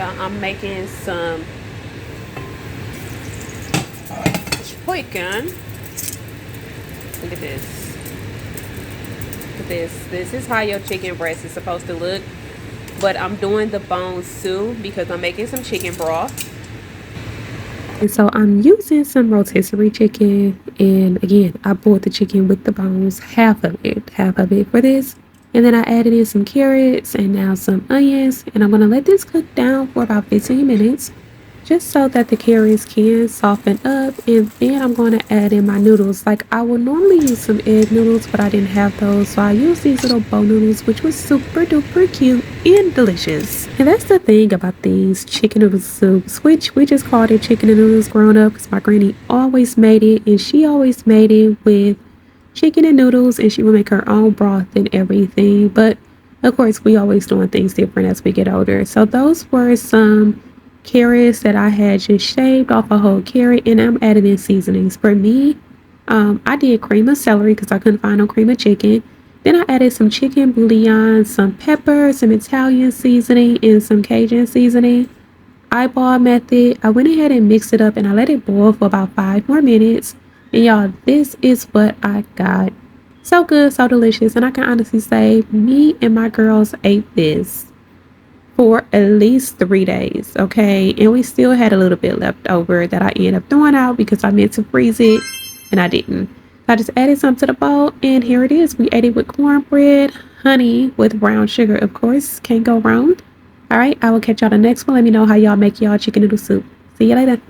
I'm making some chicken. Look at this. Look at this. This is how your chicken breast is supposed to look. But I'm doing the bones too because I'm making some chicken broth. And so I'm using some rotisserie chicken. And again, I bought the chicken with the bones, half of it for this. And then I added in some carrots and now some onions. And I'm going to let this cook down for about 15 minutes just so that the carrots can soften up. And then I'm going to add in my noodles. Like I would normally use some egg noodles, but I didn't have those, so I used these little bowl noodles, which was super duper cute and delicious. And that's the thing about these chicken noodle soups, which we just called it chicken and noodles growing up because my granny always made it, and she always made it with chicken and noodles, and she would make her own broth and everything. But of course, we always doing things different as we get older. So those were some carrots that I had just shaved off a whole carrot, and I'm adding in seasonings. For me, I did cream of celery because I couldn't find no cream of chicken. Then I added some chicken bouillon, some pepper, some Italian seasoning, and some Cajun seasoning. Eyeball method. I went ahead and mixed it up and I let it boil for about 5 more minutes. And y'all, this is what I got. So good, so delicious, and I can honestly say me and my girls ate this for at least 3 days, okay? And we still had a little bit left over that I ended up throwing out because I meant to freeze it and I didn't. I just added some to the bowl and here it is. We ate it with cornbread, honey with brown sugar, of course. Can't go wrong. All right, I will catch y'all the next one. Let me know how y'all make y'all chicken noodle soup. See you later.